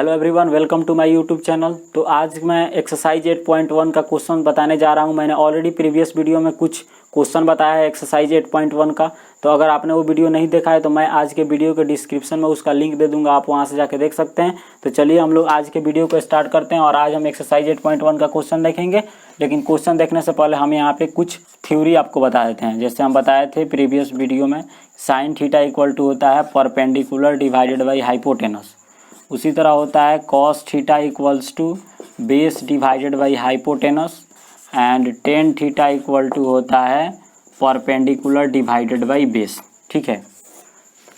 Hello everyone, welcome to my YouTube channel. तो आज मैं एक्सरसाइज 8.1 का क्वेश्चन बताने जा रहा हूं। मैंने ऑलरेडी प्रीवियस वीडियो में कुछ क्वेश्चन बताया है एक्सरसाइज 8.1 का। तो अगर आपने वो वीडियो नहीं देखा है तो मैं आज के वीडियो के डिस्क्रिप्शन में उसका लिंक दे दूंगा, आप वहां से जाके देख सकते हैं। तो चलिए हम लोग आज के वीडियो को स्टार्ट करते हैं और आज हम एक्सरसाइज 8.1 का क्वेश्चन देखेंगे। लेकिन क्वेश्चन देखने से पहले हम यहाँ पे कुछ थ्योरी आपको बता देते हैं। जैसे हम बताए थे प्रीवियस वीडियो में, साइन थीटा इक्वल टू होता है परपेंडिकुलर डिवाइडेड बाई हाइपोटेनस। उसी तरह होता है cos theta equals to base divided by hypotenuse and tan theta equal to होता है परपेंडिकुलर डिवाइडेड बाई बेस। ठीक है,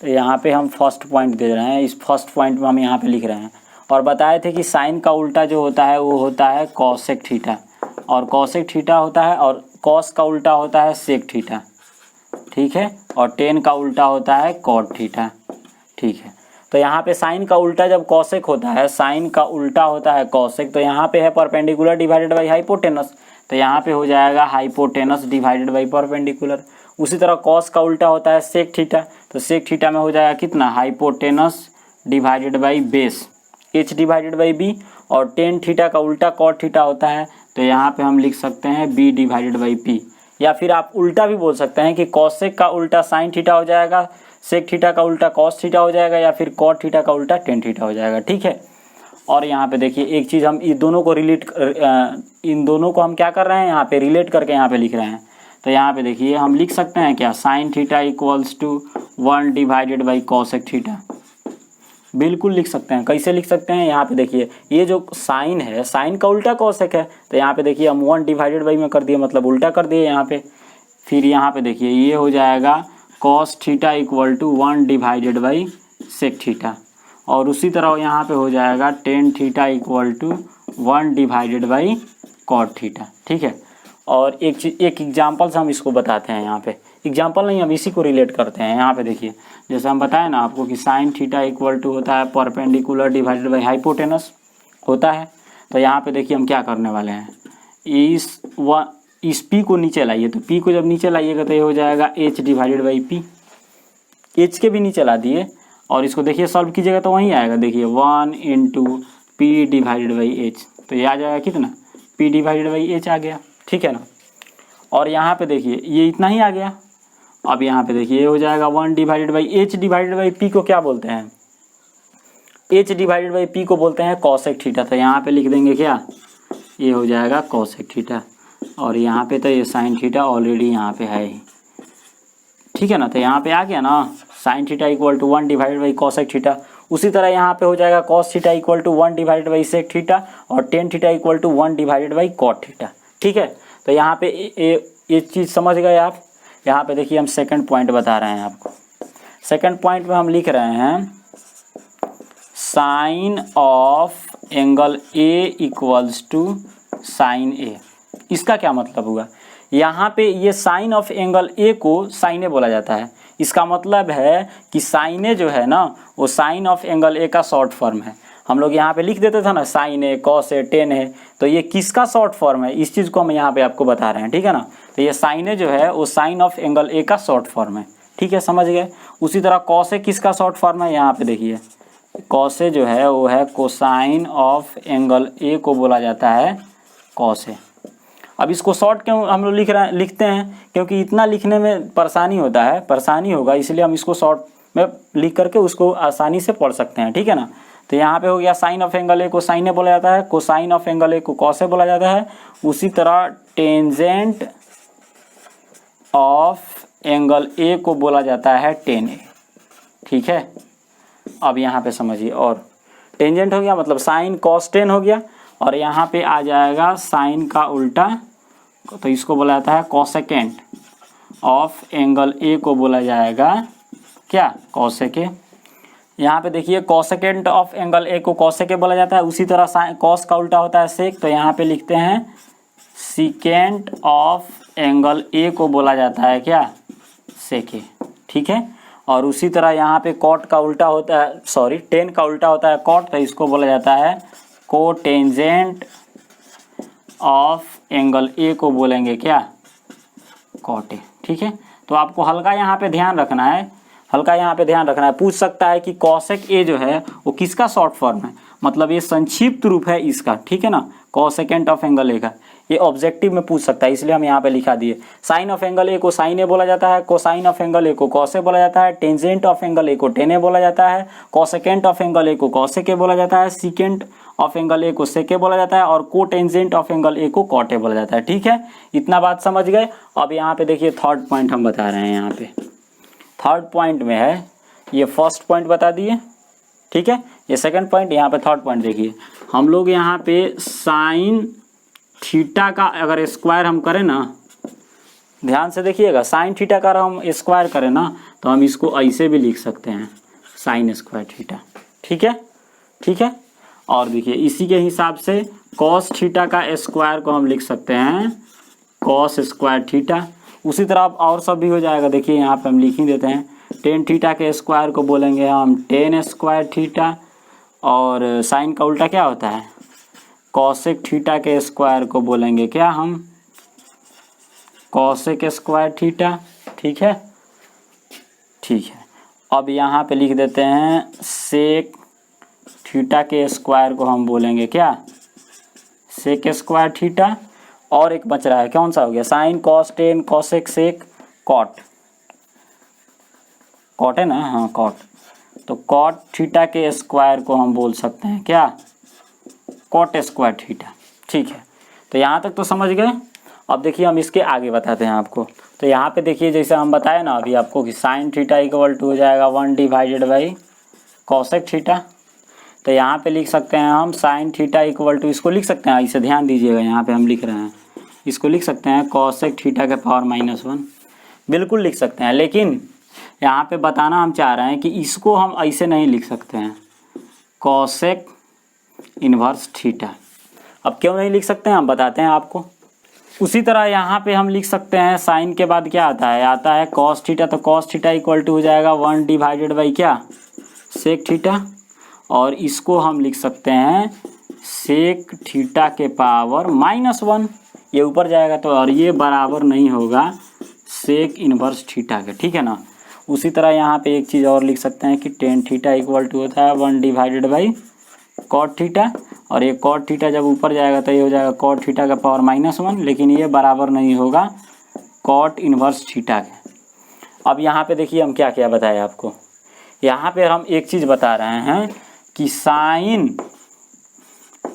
तो यहाँ पे हम फर्स्ट पॉइंट दे रहे हैं, इस फर्स्ट पॉइंट में हम यहाँ पे लिख रहे हैं। और बताए थे कि साइन का उल्टा जो होता है वो होता है कॉसेक थीटा, और कॉसेक थीटा होता है, और कॉस का उल्टा होता है सेक थीटा। ठीक है, और टेन का उल्टा होता है कॉट थीटा। ठीक है, तो यहाँ पे साइन का उल्टा जब कॉसेक होता है, साइन का उल्टा होता है कॉसेक, तो यहाँ पे है परपेंडिकुलर डिवाइडेड बाई हाइपोटेनस, तो यहाँ पे हो जाएगा हाइपोटेनस डिवाइडेड बाई परपेंडिकुलर। उसी तरह कॉस का उल्टा होता है सेक थीटा, तो सेक थीटा में हो जाएगा कितना, hypotenuse divided by base H divided by B. और टेन थीटा का उल्टा कॉट थीटा होता है, तो यहाँ पे हम लिख सकते हैं बी डिवाइडेड बाई पी। या फिर आप उल्टा भी बोल सकते हैं कि कॉसेक का उल्टा साइन थीटा हो जाएगा, सेक थीटा का उल्टा कॉस थीटा हो जाएगा, या फिर कॉट थीटा का उल्टा टेन थीटा हो जाएगा। ठीक है, और यहाँ पे देखिए एक चीज़ हम इन दोनों को हम क्या कर रहे हैं, यहाँ पे रिलेट करके यहाँ पे लिख रहे हैं। तो यहाँ पे देखिए हम लिख सकते हैं क्या, sine theta equals to 1 divided by cosec theta. बिल्कुल लिख सकते हैं। कैसे लिख सकते हैं, यहाँ पे देखिए ये जो साइन है, साइन का उल्टा कॉसेक है, तो यहाँ पे देखिए हम 1 डिवाइडेड बाई में कर दिए, मतलब उल्टा कर दिए यहाँ पे। फिर यहाँ पे देखिए ये हो जाएगा cos theta equal to 1 divided by sec theta, और उसी तरह यहाँ पे हो जाएगा tan theta equal to 1 divided by cot theta. ठीक है, और एक एग्जाम्पल से हम इसको बताते हैं। यहाँ पे एग्जाम्पल नहीं, हम इसी को रिलेट करते हैं। यहाँ पे देखिए जैसे हम बताएं ना आपको कि साइन थीटा इक्वल टू होता है परपेंडिकुलर डिवाइडेड बाई हाइपोटेनस होता है। तो यहाँ पे देखिए हम क्या करने वाले हैं, इस पी को नीचे लाइए। तो पी को जब नीचे लाइएगा तो ये हो जाएगा H divided by P. H के भी नीचे ला दिए और इसको देखिए सॉल्व कीजिएगा तो वहीं आएगा। देखिए 1 into P divided by H, तो ये आ जाएगा कितना, पी डिवाइडेड बाई एच आ गया। ठीक है ना, और यहाँ पे देखिए ये इतना ही आ गया। अब यहाँ पे देखिए ये हो जाएगा 1 divided by H divided by P को क्या बोलते हैं, एच डिवाइडेड बाई पी को बोलते हैं कॉसेक थीटा। तो यहाँ पे लिख देंगे क्या, ये हो जाएगा कॉसेक थीटा, और यहाँ पे तो ये साइन थीटा ऑलरेडी यहाँ पे है ही। ठीक है ना, तो यहाँ पे आ गया ना sine theta equal to 1 divided by cosec theta. उसी तरह यहाँ पे हो जाएगा cos theta equal to 1 divided by sec theta, और tan theta equal to 1 divided by cot theta. ठीक है, तो यहाँ पे ये चीज़ समझ गए आप। यहाँ पे देखिए हम सेकंड पॉइंट बता रहे हैं आपको। सेकंड पॉइंट में हम लिख रहे हैं sine of angle A equals to sine A. इसका क्या मतलब हुआ, यहाँ पे ये साइन ऑफ एंगल ए को साइन ए बोला जाता है। इसका मतलब है कि साइन ए जो है ना, वो साइन ऑफ एंगल ए का शॉर्ट फॉर्म है। हम लोग यहाँ पे लिख देते थे ना sign A, cos A, ten है, तो ये किसका शॉर्ट फॉर्म है, इस चीज़ को हम यहाँ पे आपको बता रहे हैं। ठीक है ना, तो ये साइन ए जो है वो साइन ऑफ एंगल ए का शॉर्ट फॉर्म है। ठीक है, समझ गए। उसी तरह कॉस ए किसका शॉर्ट फॉर्म है, यहाँ पे देखिए कॉस ए जो है वो है कोसाइन ऑफ एंगल ए को बोला जाता है कॉस ए। अब इसको शॉर्ट क्यों हम लोग लिखते हैं, क्योंकि इतना लिखने में परेशानी होगा, इसलिए हम इसको शॉर्ट में लिख करके उसको आसानी से पढ़ सकते हैं। ठीक है ना, तो यहाँ पे हो गया साइन ऑफ एंगल ए को साइन ए बोला जाता है, कोसाइन ऑफ एंगल ए को कॉस ए बोला जाता है। उसी तरह टेंजेंट ऑफ एंगल ए को बोला जाता है टेन ए। ठीक है, अब यहाँ पे समझिए, और टेंजेंट हो गया मतलब साइन कॉस टेन हो गया, और यहाँ पे आ जाएगा साइन का उल्टा, तो इसको बोला जाता है कॉसेकेंट ऑफ एंगल ए को बोला जाएगा क्या, कॉसेक ए। यहाँ पे देखिए कॉसेकेंट ऑफ एंगल ए को कॉसेक ए बोला जाता है। उसी तरह कॉस का उल्टा होता है सेक, तो यहाँ पे लिखते हैं सीकेंट ऑफ एंगल ए को बोला जाता है क्या, सेक ए। ठीक है, और उसी तरह यहाँ पे कॉट का उल्टा होता है, सॉरी टेन का उल्टा होता है कॉट, तो इसको बोला जाता है कोटेंजेंट ऑफ एंगल ए को बोलेंगे क्या, कॉट ए। ठीक है, तो आपको हल्का यहाँ पे ध्यान रखना है, हल्का यहाँ पे ध्यान रखना है। पूछ सकता है कि कॉसेक ए जो है वो किसका शॉर्ट फॉर्म है, मतलब ये संक्षिप्त रूप है इसका, ठीक है ना, कॉसेकेंट ऑफ एंगल ए का। ये ऑब्जेक्टिव में पूछ सकता है, इसलिए हम यहाँ पे लिखा दिए। साइन ऑफ एंगल ए को साइन ए बोला जाता है, कोसाइन ऑफ एंगल ए को कॉस ए बोला जाता है, टेंजेंट ऑफ एंगल ए को टेन ए बोला जाता है, कॉसेकेंट ऑफ एंगल ए को कॉसेक ए बोला जाता है, सीकेंट ऑफ एंगल ए को सेक ए बोला जाता है और कोटेंजेंट ऑफ एंगल ए को कॉट ए बोला जाता है। ठीक है, इतना बात समझ गए। अब यहाँ पे देखिए थर्ड पॉइंट हम बता रहे हैं। यहाँ पे थर्ड पॉइंट में है, ये फर्स्ट पॉइंट बता दिए, ठीक है, ये सेकंड पॉइंट, यहाँ पे थर्ड पॉइंट देखिए। हम लोग यहाँ पे साइन थीटा का अगर स्क्वायर हम करें ना, ध्यान से देखिएगा, साइन थीटा का हम स्क्वायर करें ना तो हम इसको ऐसे भी लिख सकते हैं, साइन स्क्वायर थीटा। ठीक है, ठीक है। और देखिए इसी के हिसाब से कॉस थीटा का स्क्वायर को हम लिख सकते हैं कॉस स्क्वायर थीटा। उसी तरह और सब भी हो जाएगा। देखिए यहाँ पे हम लिख ही देते हैं, टेन थीटा के स्क्वायर को बोलेंगे हम टेन स्क्वायर थीटा, और साइन का उल्टा क्या होता है, कॉसेक थीटा के स्क्वायर को बोलेंगे क्या हम, कॉसेक स्क्वायर थीटा। ठीक है, ठीक है। अब यहाँ पे लिख देते हैं सेक थीटा के स्क्वायर को हम बोलेंगे क्या, सेक स्क्वायर थीटा। और एक बच रहा है, कौन सा हो गया, sine cos tan cosec sec cot, cot है ना, हाँ कॉट। तो कॉट थीटा के स्क्वायर को हम बोल सकते हैं क्या, कॉट स्क्वायर थीटा। ठीक है, तो यहाँ तक तो समझ गए। अब देखिए हम इसके आगे बताते हैं आपको। तो यहाँ पे देखिए जैसे हम बताए ना अभी आपको कि साइन थीटा इक्वल टू हो जाएगा 1 डिवाइडेड बाई कॉसेक थीटा। तो यहाँ पे लिख सकते हैं हम साइन थीटा इक्वल टू, इसको लिख सकते हैं, इसे ध्यान दीजिएगा, यहाँ पे हम लिख रहे हैं, इसको लिख सकते हैं कॉसेक थीटा के पावर -1, बिल्कुल लिख सकते हैं। लेकिन यहाँ पे बताना हम चाह रहे हैं कि इसको हम ऐसे नहीं लिख सकते हैं, कॉसेक इन्वर्स थीटा। अब क्यों नहीं लिख सकते हैं हम बताते हैं आपको। उसी तरह यहाँ पे हम लिख सकते हैं, साइन के बाद क्या आता है, आता है कॉस थीटा। तो कॉस थीटा इक्वल टू हो जाएगा 1 डिवाइडेड बाई क्या, सेक थीटा। और इसको हम लिख सकते हैं सेक थीटा के पावर -1, ये ऊपर जाएगा तो, और ये बराबर नहीं होगा सेक इन्वर्स थीटा के। ठीक है ना। उसी तरह यहाँ पे एक चीज़ और लिख सकते हैं कि टेन थीटा इक्वल टू होता है 1 डिवाइडेड बाई कॉट थीटा, और ये कॉट थीटा जब ऊपर जाएगा तो ये हो जाएगा कॉट थीटा का पावर -1, लेकिन ये बराबर नहीं होगा कॉट इन्वर्स थीटा के। अब यहाँ पे देखिए हम क्या क्या बताए आपको। यहाँ पे हम एक चीज़ बता रहे हैं कि साइन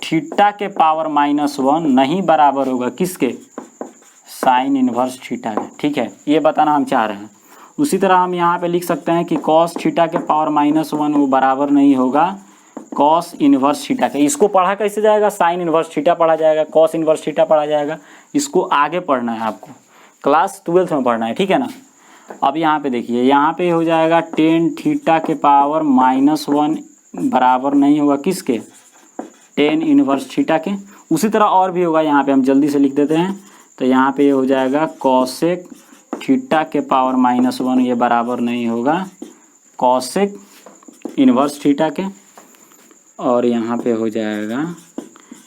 थीटा के पावर -1 नहीं बराबर होगा किसके, साइन इन्वर्स थीटा के। ठीक है, ये बताना हम चाह रहे हैं। उसी तरह हम यहाँ पे लिख सकते हैं कि कॉस थीटा के पावर -1 वो बराबर नहीं होगा कॉस इन्वर्स थीटा के। इसको पढ़ा कैसे जाएगा, साइन इन्वर्स थीटा पढ़ा जाएगा, कॉस इन्वर्स थीटा पढ़ा जाएगा। इसको आगे पढ़ना है आपको, क्लास 12th में पढ़ना है। ठीक है ना। अब यहाँ पे देखिए, यहाँ पे हो जाएगा टेन थीटा के पावर -1 बराबर नहीं होगा किसके, टेन इन्वर्स थीटा के। उसी तरह और भी होगा, यहाँ पे हम जल्दी से लिख देते हैं। तो यहाँ पे हो जाएगा कॉसेक थीटा के पावर -1, ये बराबर नहीं होगा कॉसेक इन्वर्स थीटा के। और यहाँ पे हो जाएगा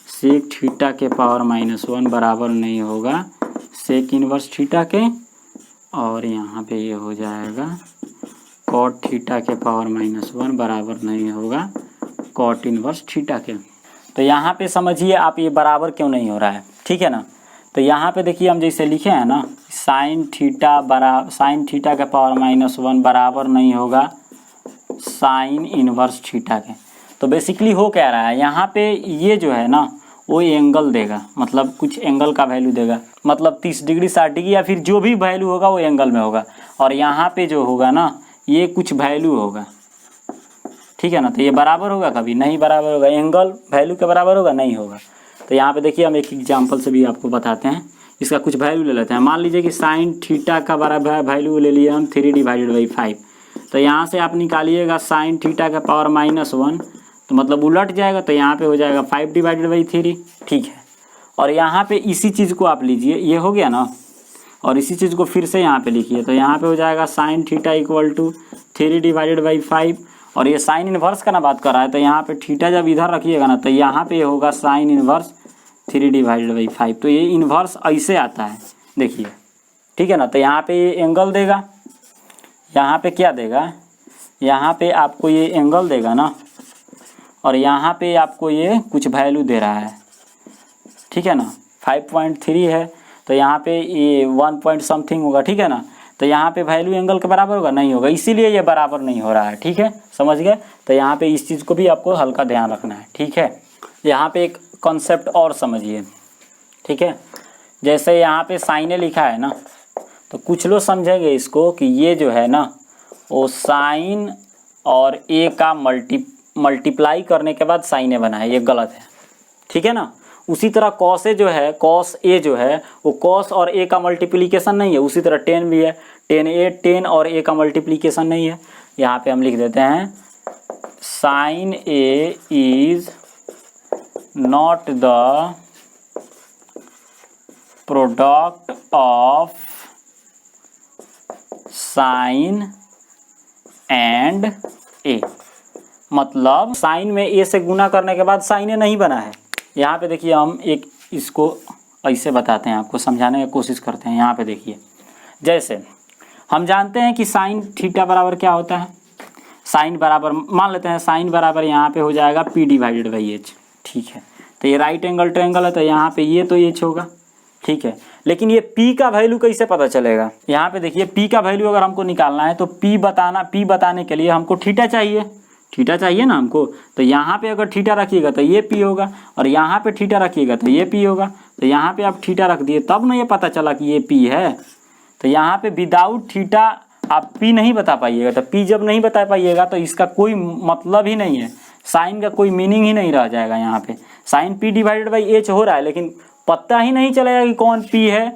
सेक थीटा के पावर -1 बराबर नहीं होगा सेक इन्वर्स थीटा के। और यहाँ पे ये हो जाएगा कॉट थीटा के पावर -1 बराबर नहीं होगा कॉट इन्वर्स थीटा के। तो यहाँ पे समझिए आप ये बराबर क्यों नहीं हो रहा है। ठीक है ना। तो यहाँ पे देखिए हम जैसे लिखे हैं ना, साइन थीटा के पावर -1 बराबर नहीं होगा साइन इन्वर्स थीटा के। तो बेसिकली हो क्या रहा है, यहाँ पे ये जो है ना वो एंगल देगा, मतलब कुछ एंगल का वैल्यू देगा, मतलब 30 डिग्री 60 डिग्री या फिर जो भी वैल्यू होगा वो एंगल में होगा। और यहाँ पे जो होगा ना ये कुछ वैल्यू होगा। ठीक है ना। तो ये बराबर होगा, कभी नहीं बराबर होगा, एंगल वैल्यू के बराबर होगा, नहीं होगा। तो यहाँ पे देखिए हम एक एग्जांपल से भी आपको बताते हैं। इसका कुछ वैल्यू ले लेते हैं। मान लीजिए कि साइन थीटा का बराबर वैल्यू ले लिए हम 3 डिवाइडेड बाई 5। तो यहाँ से आप निकालिएगा साइन थीटा का पावर -1, तो मतलब उलट जाएगा, तो यहाँ पे हो जाएगा 5 डिवाइडेड बाई 3। ठीक है। और यहाँ पे इसी चीज़ को आप लीजिए, ये हो गया ना, और इसी चीज़ को फिर से यहाँ पे लिखिए। तो यहाँ पे हो जाएगा sine theta equal to 3 divided by 5। और ये साइन इन्वर्स का ना बात कर रहा है, तो यहाँ पे थीटा जब इधर रखिएगा ना तो यहाँ पे होगा साइन इन्वर्स 3 डिवाइडेड बाई 5। तो ये इन्वर्स ऐसे आता है, देखिए। ठीक है ना। तो यहाँ पे ये एंगल देगा, यहाँ पे क्या देगा, यहाँ पे आपको ये एंगल देगा ना, और यहाँ पे आपको ये कुछ वैल्यू दे रहा है, ठीक है ना। 5.3 है तो यहाँ पे ये 1 पॉइंट समथिंग होगा, ठीक है ना। तो यहाँ पे वैल्यू एंगल के बराबर होगा, नहीं होगा, इसीलिए ये बराबर नहीं हो रहा है, ठीक है, समझ गए। तो यहाँ पे इस चीज़ को भी आपको हल्का ध्यान रखना है, ठीक है। यहाँ पे एक कॉन्सेप्ट और समझिए, ठीक है। जैसे यहाँ पे साइन ए लिखा है ना, तो कुछ लोग समझेंगे इसको कि ये जो है ना वो साइन और ए का मल्टीप्लाई करने के बाद साइन ए बना है, ये गलत है, ठीक है ना। उसी तरह कॉस ए जो है, कॉस ए जो है वो कॉस और ए का मल्टीप्लिकेशन नहीं है। उसी तरह टेन भी है, टेन ए टेन और ए का मल्टीप्लिकेशन नहीं है। यहाँ पे हम लिख देते हैं sine A is not the product of sine and A, मतलब साइन में ए से गुना करने के बाद साइन ए नहीं बना है। यहाँ पे देखिए हम एक इसको ऐसे बताते हैं, आपको समझाने की कोशिश करते हैं। यहाँ पे देखिए, जैसे हम जानते हैं कि साइन थीटा बराबर क्या होता है, साइन बराबर मान लेते हैं साइन बराबर यहाँ पे हो जाएगा P डिवाइडेड बाई H, ठीक है। तो ये राइट एंगल ट्रायंगल है, तो यहाँ पे ये तो H होगा, ठीक है। लेकिन ये P का वैल्यू कैसे पता चलेगा, यहाँ पे देखिए P का वैल्यू अगर हमको निकालना है तो P बताने के लिए हमको थीटा चाहिए ना हमको। तो यहाँ पे अगर थीटा रखिएगा तो ये P होगा, और यहाँ पे थीटा रखिएगा तो ये P होगा। तो यहाँ पे आप थीटा रख दिए तब ना ये पता चला कि ये P है। तो यहाँ पे विदाउट थीटा आप P नहीं बता पाइएगा। तो P जब नहीं बता पाइएगा तो इसका कोई मतलब ही नहीं है, साइन का कोई मीनिंग ही नहीं रह जाएगा। यहाँ पे sine P divided by H हो रहा है, लेकिन पता ही नहीं चलेगा कि कौन P है,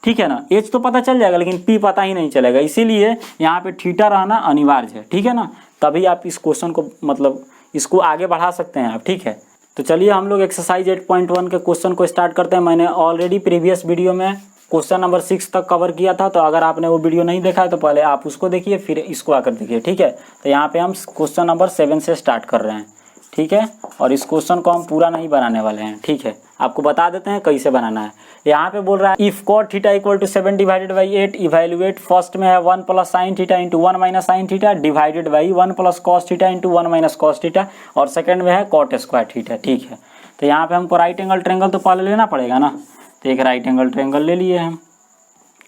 ठीक है ना। H तो पता चल जाएगा लेकिन P पता ही नहीं चलेगा, इसीलिए यहाँ पे थीटा रहना अनिवार्य है, ठीक है ना। तभी आप इस क्वेश्चन को मतलब इसको आगे बढ़ा सकते हैं आप, ठीक है। तो चलिए हम लोग एक्सरसाइज 8.1 के क्वेश्चन को स्टार्ट करते हैं। मैंने ऑलरेडी प्रीवियस वीडियो में क्वेश्चन नंबर 6 तक कवर किया था, तो अगर आपने वो वीडियो नहीं देखा है तो पहले आप उसको देखिए फिर इसको आकर देखिए, ठीक है। तो यहाँ पे हम क्वेश्चन नंबर 7 से स्टार्ट कर रहे हैं, ठीक है। और इस क्वेश्चन को हम पूरा नहीं बनाने वाले हैं, ठीक है। आपको बता देते हैं कैसे बनाना है। यहाँ पे बोल रहा है if cot theta equal to 7 divided by 8 evaluate. First में है 1 plus sine theta into 1 minus sine theta divided by 1 plus cos theta into 1 minus cos theta, और सेकंड में है कॉट स्क्वायर थीटा, ठीक है। तो यहाँ पे हमको राइट एंगल ट्रायंगल तो पहले लेना पड़ेगा ना, तो एक राइट एंगल ट्रायंगल ले लिए हम,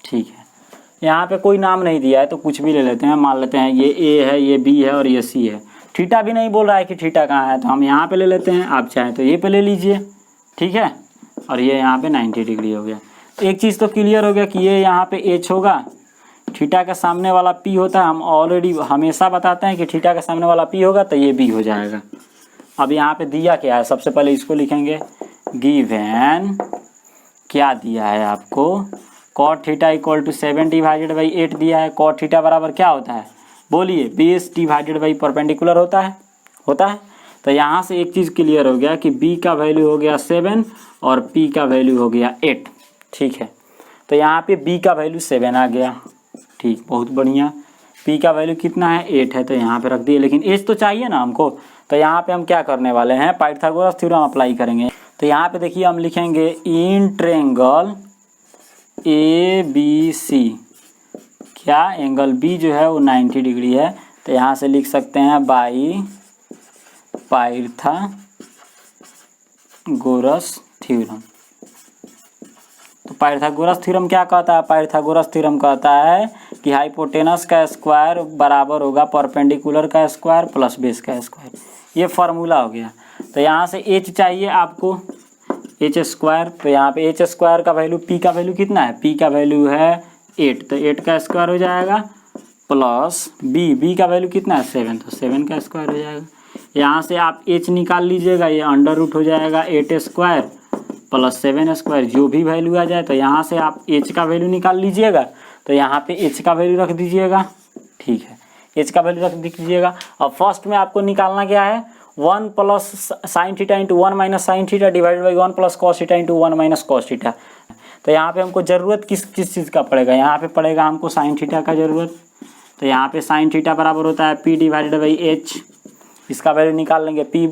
ठीक है। यहाँ पे कोई नाम नहीं दिया है तो कुछ भी ले लेते हैं, मान लेते हैं ये ए है, ये बी है और ये सी है। थीटा भी नहीं बोल रहा है कि थीटा कहाँ है, तो हम यहाँ पे ले लेते हैं, आप चाहें तो ये पे ले लीजिए, ठीक है। और ये यहाँ पे 90 डिग्री हो गया। तो एक चीज़ तो क्लियर हो गया कि ये यहाँ पे H होगा, थीटा के सामने वाला P होता है। हम ऑलरेडी हमेशा बताते हैं कि थीटा के सामने वाला P होगा तो ये B हो जाएगा। अब यहाँ पे दिया क्या है, सबसे पहले इसको लिखेंगे, गिवन क्या दिया है आपको, cot theta equal to 7 divided by 8 दिया है। cot थीटा बराबर क्या होता है, बोलिए, बेस डिवाइडेड बाई परपेंडिकुलर होता है। तो यहाँ से एक चीज़ क्लियर हो गया कि B का वैल्यू हो गया 7 और P का वैल्यू हो गया 8, ठीक है। तो यहाँ पे B का वैल्यू 7 आ गया, ठीक, बहुत बढ़िया। P का वैल्यू कितना है, 8 है, तो यहाँ पे रख दिए, लेकिन H तो चाहिए ना हमको। तो यहाँ पे हम क्या करने वाले हैं, पाइथागोरस थ्योरम अप्लाई करेंगे। तो यहाँ पे देखिए हम लिखेंगे इन ट्रायंगल ABC, क्या एंगल B जो है वो 90 डिग्री है। तो यहाँ से लिख सकते हैं बाई पाइथागोरस थ्योरम। तो पाइथागोरस थ्योरम क्या कहता है, पाइथागोरस थ्योरम कहता है कि हाइपोटेनस का स्क्वायर बराबर होगा परपेंडिकुलर का स्क्वायर प्लस बेस का स्क्वायर। ये फार्मूला हो गया। तो यहाँ से H चाहिए आपको, H स्क्वायर। तो यहाँ पे H स्क्वायर का वैल्यू, P का वैल्यू कितना है, P का वैल्यू है 8, तो 8 का स्क्वायर हो जाएगा, प्लस B का वैल्यू कितना है 7, तो 7 का स्क्वायर हो जाएगा। यहाँ से आप H निकाल लीजिएगा, ये अंडर रूट हो जाएगा 8 स्क्वायर प्लस 7 स्क्वायर, जो भी वैल्यू आ जाए। तो यहाँ से आप H का वैल्यू निकाल लीजिएगा, तो यहाँ पे H का वैल्यू रख दीजिएगा, ठीक है, H का वैल्यू रख दीजिएगा। अब फर्स्ट में आपको निकालना क्या है, 1 plus sine theta into 1 minus sine theta divided by 1 plus cos theta into 1 minus cos theta. तो यहाँ पे हमको ज़रूरत किस चीज़ का पड़ेगा, यहाँ पे पड़ेगा हमको साइन थीटा का ज़रूरत। तो यहाँ पे साइन थीटा बराबर होता है P डिवाइडेड बाई H, इसका वैल्यू निकाल लेंगे, P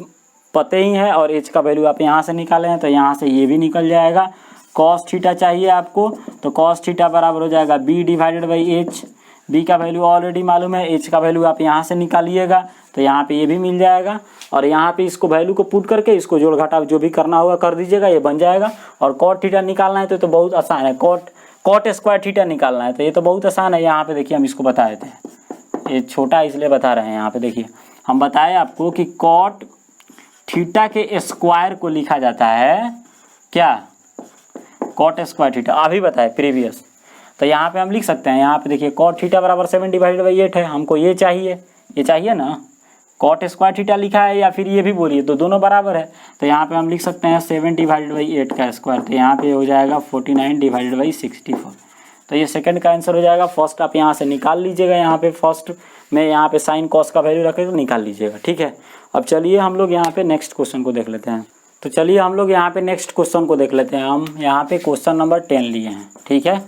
पते ही है और H का वैल्यू आप यहाँ से निकाले हैं, तो यहाँ से ये भी निकल जाएगा। कॉस थीटा चाहिए आपको, तो कॉस थीटा बराबर हो जाएगा B divided by H। B का वैल्यू ऑलरेडी मालूम है, एच का वैल्यू आप यहाँ से निकालिएगा तो यहाँ पे ये भी मिल जाएगा, और यहाँ पे इसको वैल्यू को पुट करके इसको जोड़ घटाव जो भी करना होगा कर दीजिएगा, ये बन जाएगा। और कॉट थीटा निकालना है तो बहुत आसान है, कॉट स्क्वायर थीटा निकालना है तो ये तो बहुत आसान है। यहाँ पे देखिए हम इसको बता देते हैं, ये छोटा इसलिए बता रहे हैं। यहाँ पे देखिए हम बताए आपको कि कॉट थीटा के स्क्वायर को लिखा जाता है क्या, कॉट स्क्वायर थीटा, अभी बताए प्रीवियस। तो यहाँ पे हम लिख सकते हैं, यहाँ पे देखिए कॉट थीटा बराबर 7/8 है, हमको ये चाहिए ना, कॉट स्क्वायर थीटा लिखा है या फिर ये भी बोलिए तो दोनों बराबर है। तो यहाँ पे हम लिख सकते हैं 7/8 का स्क्वायर, तो यहाँ पे हो जाएगा 49/64। तो ये सेकंड का आंसर हो जाएगा। फर्स्ट आप यहाँ से निकाल लीजिएगा, यहाँ पे फर्स्ट में यहाँ पे साइन कॉस का वैल्यू रखे तो निकाल लीजिएगा, ठीक है। अब चलिए हम लोग यहाँ पे नेक्स्ट क्वेश्चन को देख लेते हैं। तो चलिए हम लोग यहाँ पे नेक्स्ट क्वेश्चन को देख लेते हैं। हम यहाँ पे क्वेश्चन नंबर 10 लिए हैं, ठीक है।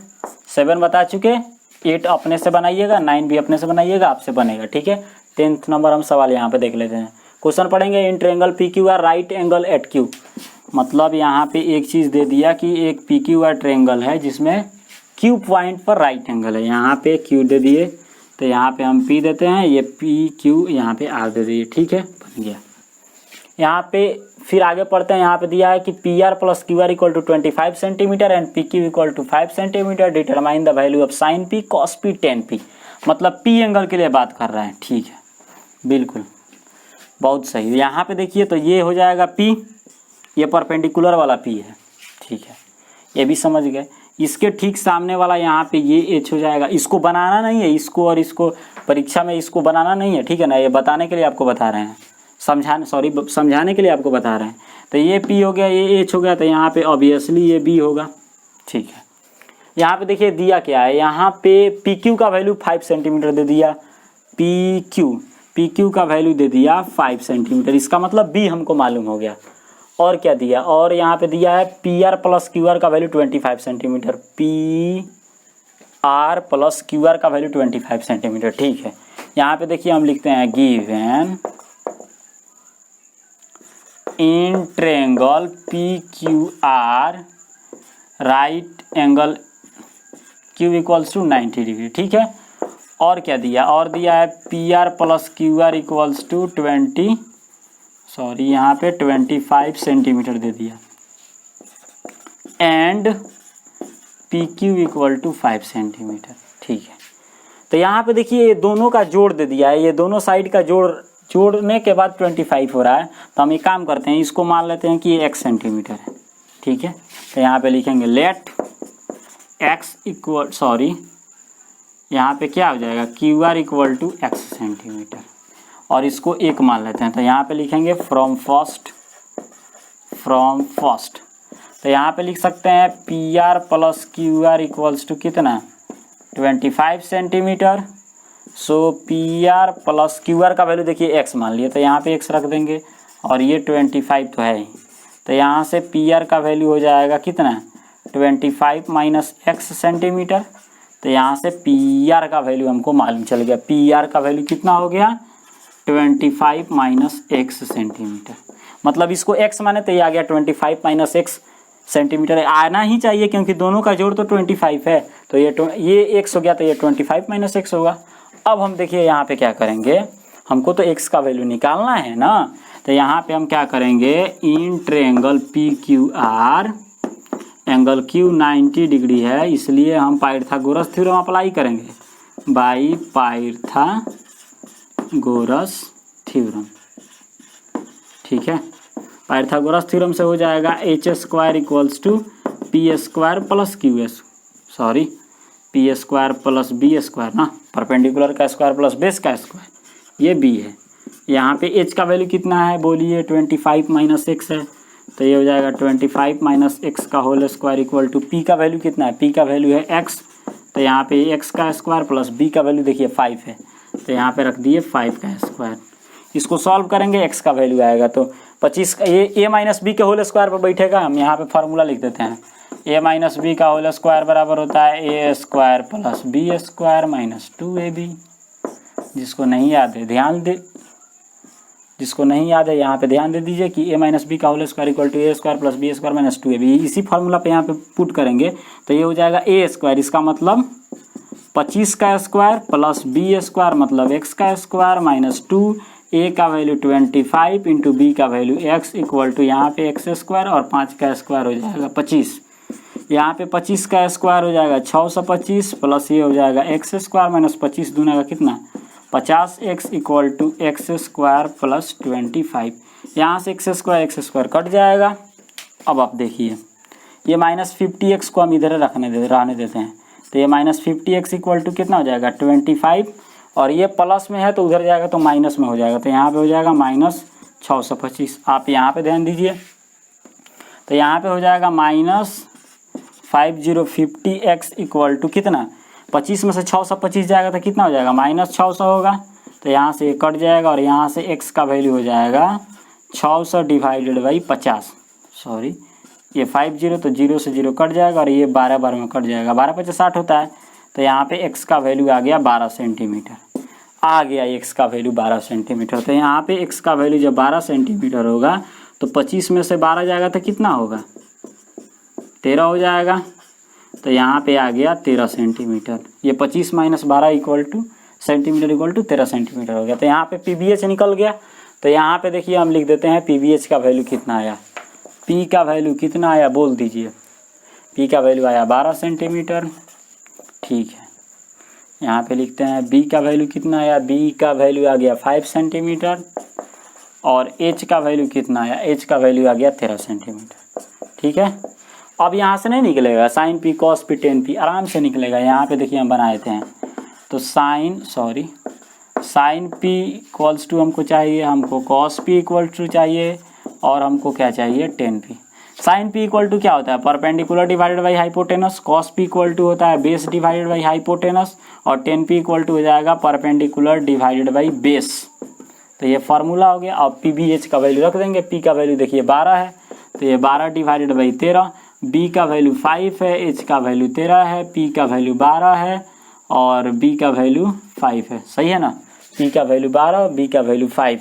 7 बता चुके, 8 अपने से बनाइएगा, 9 भी अपने से बनाइएगा, आपसे बनेगा, ठीक है। 10th नंबर हम सवाल यहाँ पे देख लेते हैं। क्वेश्चन पढ़ेंगे, in triangle PQR right angle at Q। मतलब यहाँ पे एक चीज़ दे दिया कि एक PQR ट्रायंगल है जिसमें Q पॉइंट पर राइट एंगल है। यहाँ पे Q दे दिए तो यहाँ पे हम P देते हैं, ये PQ यहाँ पे R दे दिए, ठीक है, बन गया। यहाँ पे फिर आगे पढ़ते हैं। यहाँ पे दिया है कि PR + QR = 25 centimetre and PQ = 5 centimetre, determine the value of sine P cos P tan P। मतलब P एंगल के लिए बात कर रहे हैं, ठीक है, बिल्कुल बहुत सही। यहाँ पे देखिए तो ये हो जाएगा P, ये परपेंडिकुलर वाला P है, ठीक है, ये भी समझ गए। इसके ठीक सामने वाला यहाँ पे ये H हो जाएगा। इसको बनाना नहीं है, इसको और इसको परीक्षा में इसको बनाना नहीं है, ठीक है ना, ये बताने के लिए आपको बता रहे हैं, समझाने के लिए आपको बता रहे हैं। तो ये P हो गया, ये H हो गया, तो यहाँ पे ऑब्वियसली ये B होगा, ठीक है। यहाँ पे देखिए दिया क्या है, यहाँ पे PQ का वैल्यू 5 सेंटीमीटर दे दिया, PQ का वैल्यू दे दिया 5 सेंटीमीटर, इसका मतलब B हमको मालूम हो गया। और क्या दिया, और यहाँ पे दिया है PR + QR का वैल्यू 25 सेंटीमीटर, PR + QR का वैल्यू 25 सेंटीमीटर, ठीक है। यहाँ पे देखिए हम लिखते हैं given in triangle PQR right angle Q = 90 degree, ठीक है। और क्या दिया, और दिया है PR + QR = 25 सेंटीमीटर दे दिया एंड PQ = 5 सेंटीमीटर, ठीक है। तो यहाँ पे देखिए ये दोनों का जोड़ दे दिया है, ये दोनों साइड का जोड़ने के बाद 25 हो रहा है। तो हम एक काम करते हैं, इसको मान लेते हैं कि ये x सेंटीमीटर है, ठीक है। तो यहाँ पे लिखेंगे लेट x यहाँ पे क्या हो जाएगा, QR = x सेंटीमीटर, और इसको 1 मान लेते हैं। तो यहाँ पे लिखेंगे फ्रॉम फर्स्ट। तो यहाँ पे लिख सकते हैं PR + QR = कितना, 25 सेंटीमीटर। सो PR + QR का वैल्यू देखिए x मान लिए, तो यहाँ पे x रख देंगे, और ये 25 तो है ही। तो यहाँ से PR का वैल्यू हो जाएगा कितना, 25 - x सेंटीमीटर। तो यहाँ से PR का वैल्यू हमको मालूम चल गया, PR का वैल्यू कितना हो गया, 25 - x सेंटीमीटर। मतलब इसको x माने तो ये आ गया 25 - x सेंटीमीटर, आना ही चाहिए क्योंकि दोनों का जोड़ तो 25 है। तो ये x हो गया, तो ये 25 - x होगा। अब हम देखिए यहाँ पे क्या करेंगे, हमको तो x का वैल्यू निकालना है ना। तो यहाँ पे हम क्या करेंगे, इन triangle PQR angle Q 90 degree है, इसलिए हम पाइथागोरस थ्योरम अप्लाई करेंगे, बाई पाइथागोरस थ्योरम, ठीक है। पाइथागोरस थ्योरम से हो जाएगा H² = P² + QS, P² + B² ना, परपेंडिकुलर का स्क्वायर प्लस बेस का स्क्वायर, ये B है। यहाँ पे H का वैल्यू कितना है बोलिए, 25 - x है, तो ये हो जाएगा 25 - x का होल स्क्वायर = P का वैल्यू कितना है, P का वैल्यू है x, तो यहाँ पे x का स्क्वायर प्लस B का वैल्यू देखिए 5 है, तो यहाँ पे रख दिए 5 का स्क्वायर। इसको सॉल्व करेंगे, x का वैल्यू आएगा तो 25 का ये a - b के होल स्क्वायर पर बैठेगा। हम यहाँ पे फार्मूला लिख देते हैं, a - b का होल स्क्वायर बराबर होता है a² + b² - 2ab। जिसको नहीं याद है यहाँ पे ध्यान दे दीजिए कि a - b का whole square = a² + b² - 2ab। इसी फार्मूला पे यहाँ पे पुट करेंगे तो ये हो जाएगा a², इसका मतलब 25 का स्क्वायर प्लस बी स्क्वायर मतलब x का स्क्वायर माइनस 2, a का वैल्यू 25 इंटू बी का वैल्यू x इक्वल टू यहाँ पे x स्क्वायर और 5 का स्क्वायर हो जाएगा 25। यहाँ पे 25 का स्क्वायर हो जाएगा 625 प्लस ये हो जाएगा x स्क्वायर माइनस 25 दूना का कितना 50x equal to X square plus 25। यहाँ से एक्स स्क्वायर कट जाएगा। अब आप देखिए ये माइनस 50x को हम इधर रहने देते हैं, तो ये माइनस 50x इक्वल टू कितना हो जाएगा 25, और ये प्लस में है तो उधर जाएगा तो माइनस में हो जाएगा, तो यहाँ पे हो जाएगा माइनस 625। आप यहाँ पे ध्यान दीजिए, तो यहाँ पे हो जाएगा माइनस 5050x इक्वल टू कितना 25 में से 625 जाएगा तो कितना हो जाएगा माइनस 600 होगा, तो यहाँ से ये कट जाएगा और यहाँ से x का वैल्यू हो जाएगा 600 डिवाइडेड बाई 50। सॉरी ये 50 तो 0 से 0 कट जाएगा और ये 12 बार में कट जाएगा, 12 × 5 = 60 होता है, तो यहाँ पे x का वैल्यू आ गया 12 सेंटीमीटर। आ गया x का वैल्यू 12 सेंटीमीटर। तो यहाँ पे x का वैल्यू जब 12 सेंटीमीटर होगा तो 25 में से 12 जाएगा तो कितना होगा 13 हो जाएगा, तो यहाँ पे आ गया 13 सेंटीमीटर। ये 25 minus 12 equal to centimetre equal to 13 centimetre हो गया। तो यहाँ पे PVH निकल गया। तो यहाँ पे देखिए हम लिख देते हैं PVH का वैल्यू कितना आया, P का वैल्यू कितना आया बोल दीजिए। P का वैल्यू आया 12 सेंटीमीटर। ठीक है, यहाँ पे लिखते हैं B का वैल्यू कितना आया, B का वैल्यू आ गया 5 सेंटीमीटर, और H का वैल्यू कितना आया, H का वैल्यू आ गया 13 सेंटीमीटर। ठीक है, अब यहाँ से नहीं निकलेगा sign P cos P tan P, आराम से निकलेगा। यहाँ पे देखिए हम बनाए थे, तो साइन P इक्वल्स टू हमको चाहिए, हमको cos P इक्वल टू चाहिए, और हमको क्या चाहिए tan P। Sine P equal to क्या होता है perpendicular divided by hypotenuse, cos P equal to होता है बेस डिवाइडेड बाई हाइपोटेनस, और tan P इक्वल टू हो जाएगा परपेंडिकुलर डिवाइडेड बाई बेस। तो ये फार्मूला हो गया। अब PVH का वैल्यू रख देंगे। P का वैल्यू देखिए 12 है, तो ये 12 डिवाइडेड बाई 13, B का वैल्यू 5 है, H का वैल्यू 13 है, P का वैल्यू 12 है, और B का वैल्यू 5 है। सही है ना, P का वैल्यू 12, B का वैल्यू 5।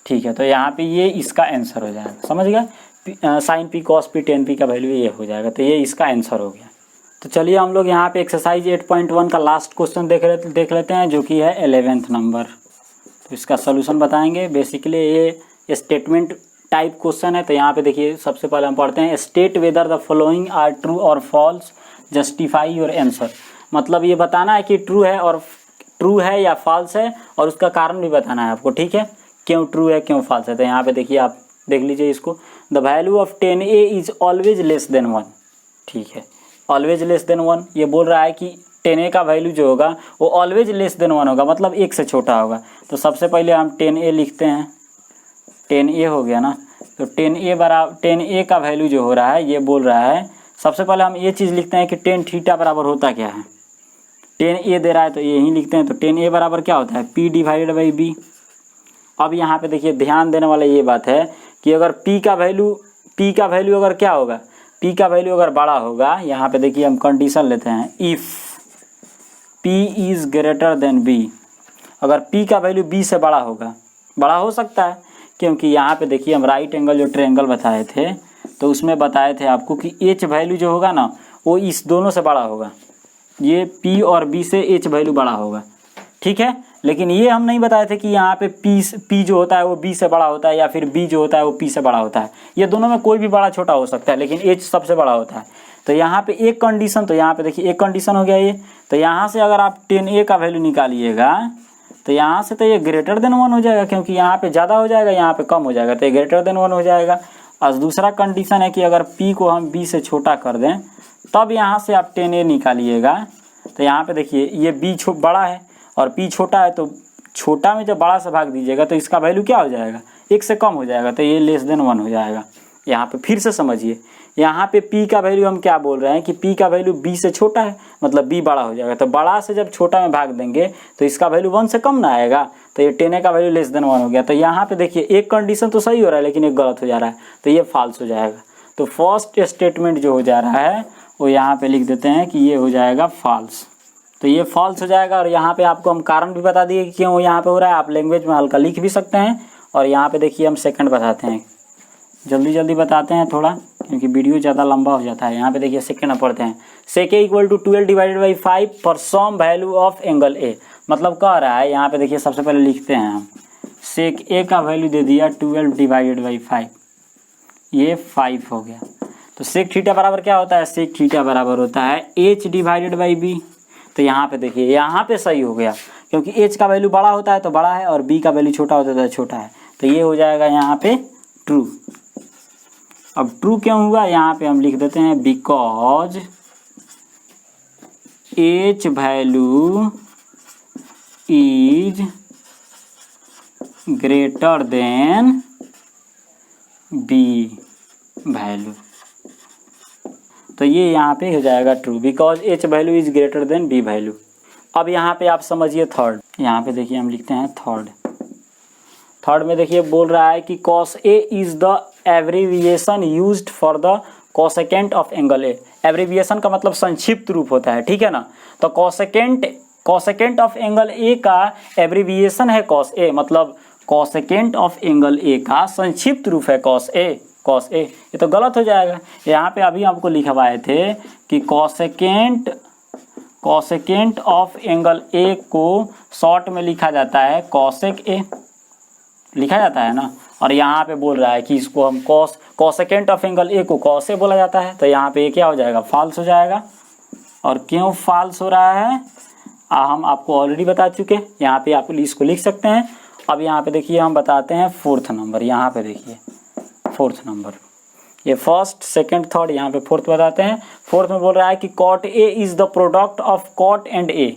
ठीक है, तो यहाँ पे ये इसका आंसर हो जाएगा। समझ गए, sine P cos P tan P का वैल्यू ये हो जाएगा, तो ये इसका आंसर हो गया। तो चलिए हम लोग यहाँ पे एक्सरसाइज 8.1 का लास्ट क्वेश्चन देख लेते हैं, जो कि है 11th नंबर। तो इसका सोल्यूशन बताएंगे। बेसिकली ये स्टेटमेंट टाइप क्वेश्चन है। तो यहाँ पे देखिए सबसे पहले हम पढ़ते हैं state whether the following are true और फॉल्स, जस्टिफाई योर आंसर। मतलब ये बताना है कि ट्रू है या फॉल्स है, और उसका कारण भी बताना है आपको। ठीक है, क्यों ट्रू है क्यों फॉल्स है। तो यहाँ पे देखिए आप देख लीजिए इसको, the value of 10a is always less than 1। ठीक है, ऑलवेज लेस देन 1 ये बोल रहा है कि 10a का वैल्यू जो होगा वो ऑलवेज लेस देन 1 होगा, मतलब 1 से छोटा होगा। तो सबसे पहले हम 10a लिखते हैं, 10a हो गया ना, तो 10a का वैल्यू जो हो रहा है ये बोल रहा है, सबसे पहले हम ये चीज़ लिखते हैं कि tan थीटा बराबर होता क्या है। 10a दे रहा है तो यही लिखते हैं, तो 10a बराबर क्या होता है P डिवाइडेड बाई B। अब यहाँ पे देखिए ध्यान देने वाला ये बात है कि अगर P का वैल्यू अगर क्या होगा, P का वैल्यू अगर बड़ा होगा, यहाँ पे देखिए हम कंडीशन लेते हैं, if P is greater than B। अगर P का वैल्यू B से बड़ा होगा, बड़ा हो सकता है क्योंकि यहाँ पे देखिए हम राइट एंगल जो ट्रायंगल बताए थे तो उसमें बताए थे आपको कि H वैल्यू जो होगा ना वो इस दोनों से बड़ा होगा, ये P और B से H वैल्यू बड़ा होगा। ठीक है, लेकिन ये हम नहीं बताए थे कि यहाँ पे P जो होता है वो B से बड़ा होता है, या फिर B जो होता है वो P से बड़ा होता है। ये दोनों में कोई भी बड़ा छोटा हो सकता है, लेकिन H सबसे बड़ा होता है। तो यहाँ पे एक कंडीशन, तो यहाँ पे देखिए एक कंडीशन हो गया ये। तो यहाँ से अगर आप 10a का वैल्यू निकालिएगा तो यहाँ से तो ये ग्रेटर देन 1 हो जाएगा, क्योंकि यहाँ पे ज़्यादा हो जाएगा, यहाँ पे कम हो जाएगा, तो ये ग्रेटर देन 1 हो जाएगा। और दूसरा कंडीशन है कि अगर P को हम B से छोटा कर दें तब यहाँ से आप 10a निकालिएगा। तो यहाँ पे देखिए ये B बड़ा है और P छोटा है, तो छोटा में जब बड़ा से भाग दीजिएगा तो इसका वैल्यू क्या हो जाएगा 1 से कम हो जाएगा, तो ये लेस देन 1 हो जाएगा। यहाँ पे फिर से समझिए, यहाँ पे P का वैल्यू हम क्या बोल रहे हैं कि P का वैल्यू B से छोटा है, मतलब B बड़ा हो जाएगा। तो बड़ा से जब छोटा में भाग देंगे तो इसका वैल्यू 1 से कम ना आएगा, तो ये 10a का वैल्यू लेस देन 1 हो गया। तो यहाँ पे देखिए एक कंडीशन तो सही हो रहा है लेकिन एक गलत हो जा रहा है, तो ये फॉल्स हो जाएगा। तो फर्स्ट स्टेटमेंट जो हो जा रहा है वो यहाँ पे लिख देते हैं कि ये हो जाएगा फॉल्स। तो ये फॉल्स हो जाएगा। और यहाँ पे आपको हम कारण भी बता दिए कि क्यों यहाँ पे हो रहा है, आप लैंग्वेज में हल्का लिख भी सकते हैं। और यहाँ पे देखिए हम सेकंड बताते हैं, जल्दी बताते हैं थोड़ा। क्योंकि वीडियो ज़्यादा लंबा हो जाता है। यहाँ पे देखिए सेकेंड में पढ़ते हैं, sec A equal to 12 divided by 5 for some value of angle A. मतलब कह रहा है, यहाँ पे देखिए सबसे पहले लिखते हैं हम, सेक ए का वैल्यू दे दिया 12 डिवाइडेड बाई 5, ये 5 हो गया। तो सेक थीटा बराबर क्या होता है, सेक थीटा बराबर होता है एच डिवाइडेड बाई बी। तो यहाँ पे देखिए, यहाँ पे सही हो गया, क्योंकि एच का वैल्यू बड़ा होता है तो बड़ा है और बी का वैल्यू छोटा होता है तो छोटा है। तो ये हो जाएगा यहाँ पे ट्रू। अब ट्रू क्यों हुआ, यहाँ पे हम लिख देते हैं because H value is greater than B value. तो ये यहाँ पे हो जाएगा true, because H value is greater than B value. अब यहाँ पे आप समझिए थर्ड, यहाँ पे देखिए हम लिखते हैं थर्ड में देखिए बोल रहा है कि cos A is the abbreviation used for the cosecant of angle A. Abbreviation का मतलब संक्षिप्त रूप होता है, ठीक है ना। तो कोसेकेंट ऑफ एंगल ए का एब्रीविएशन है cos A, मतलब कोसेकेंट ऑफ एंगल ए का संक्षिप्त रूप है cos A। ये तो गलत हो जाएगा। यहाँ पे अभी आपको लिखवाए थे कि कोसेकेंट ऑफ एंगल ए को शॉर्ट में लिखा जाता है कोसेक ए, लिखा जाता है ना। और यहाँ पे बोल रहा है कि इसको हम कोसेकेंट ऑफ एंगल ए को कॉस ए बोला जाता है। तो यहाँ पे क्या हो जाएगा, फॉल्स हो जाएगा। और क्यों फॉल्स हो रहा है हम आपको ऑलरेडी बता चुके। यहाँ पे आप इसको लिख सकते हैं। अब यहाँ पे देखिए हम बताते हैं फोर्थ नंबर। यहाँ पे देखिए फोर्थ नंबर, ये फर्स्ट सेकंड थर्ड, यहाँ पे फोर्थ बताते हैं। फोर्थ में बोल रहा है कि cot A is the product of cot and A.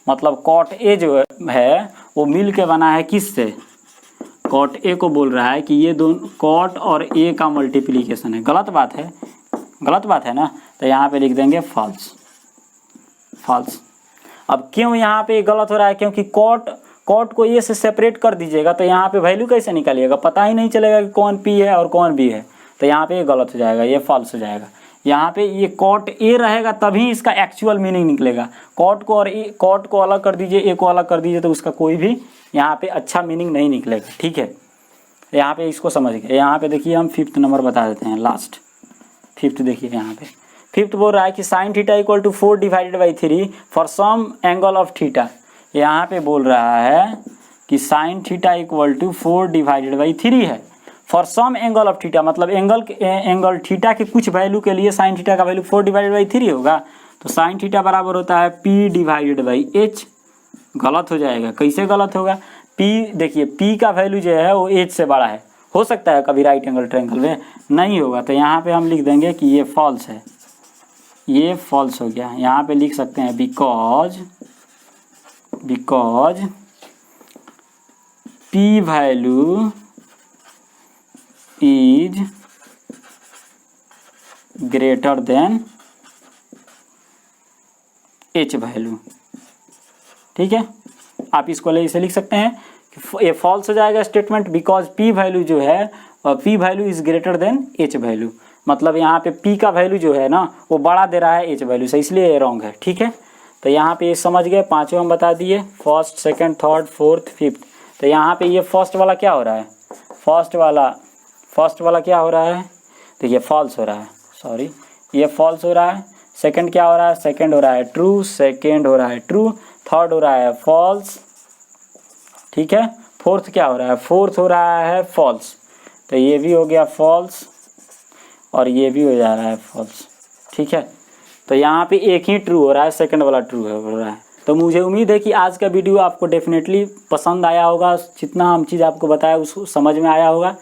मतलब कॉट ए जो है वो मिल के बना है किससे, कॉट ए को बोल रहा है कि ये दोनों कॉट और ए का मल्टीप्लिकेशन है। गलत बात है ना। तो यहाँ पे लिख देंगे फॉल्स। अब क्यों यहाँ पे गलत हो रहा है, क्योंकि कॉट को ए से सेपरेट कर दीजिएगा तो यहाँ पे वैल्यू कैसे निकालिएगा, पता ही नहीं चलेगा कि कौन पी है और कौन बी है। तो यहाँ पे ये गलत हो जाएगा, ये फॉल्स हो जाएगा। यहाँ पे ये कॉट ए रहेगा तभी इसका एक्चुअल मीनिंग निकलेगा। कॉट को अलग कर दीजिए, ए को अलग कर दीजिए तो उसका कोई भी यहाँ पे अच्छा मीनिंग नहीं निकलेगा, ठीक है। यहाँ पे इसको समझ गए। यहाँ पे देखिए हम फिफ्थ नंबर बता देते हैं, लास्ट फिफ्थ देखिए। यहाँ पे फिफ्थ बोल रहा है कि sine theta equal to 4 divided by 3 for some angle of theta. यहाँ पे बोल रहा है कि sine theta equal to 4 divided by 3 है for some angle of theta. मतलब एंगल थीटा के कुछ वैल्यू के लिए साइन थीटा का वैल्यू 4 डिवाइडेड बाई 3 होगा। तो साइन थीटा बराबर होता है P डिवाइडेड बाई H। गलत हो जाएगा। कैसे गलत होगा, P देखिए P का वैल्यू जो है वो H से बड़ा है। हो सकता है कभी राइट एंगल ट्रायंगल में, नहीं होगा। तो यहाँ पे हम लिख देंगे कि ये फॉल्स है, ये फॉल्स हो गया। यहाँ पे लिख सकते हैं because P value is greater then H value, ठीक है। आप इसको इसे लिख सकते हैं कि ये फॉल्स हो जाएगा स्टेटमेंट, बिकॉज P वैल्यू जो है P value is greater then H value. मतलब यहाँ पे P का वैल्यू जो है ना वो बड़ा दे रहा है H वैल्यू से, इसलिए ये रॉन्ग है, ठीक है। तो यहाँ पे ये समझ गए। पांचों हम बता दिए, first second third fourth fifth. तो यहाँ पे ये फर्स्ट वाला क्या हो रहा है, फर्स्ट वाला क्या हो रहा है, देखिए फॉल्स हो रहा है, सॉरी ये फॉल्स हो रहा है। सेकंड क्या हो रहा है, सेकंड हो रहा है ट्रू, सेकंड हो रहा है ट्रू, थर्ड हो रहा है फॉल्स, ठीक है। फोर्थ क्या हो रहा है, फोर्थ हो रहा है फॉल्स। तो ये भी हो गया फॉल्स और ये भी हो जा रहा है फॉल्स, ठीक है। तो यहाँ पे एक ही ट्रू हो रहा है, सेकंड वाला ट्रू हो रहा है। तो मुझे उम्मीद है कि आज का वीडियो आपको डेफिनेटली पसंद आया होगा। जितना हम चीज़ आपको बताया उसको समझ में आया होगा।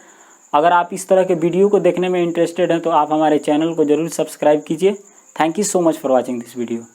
अगर आप इस तरह के वीडियो को देखने में इंटरेस्टेड हैं तो आप हमारे चैनल को ज़रूर सब्सक्राइब कीजिए। Thank you so much for watching this video.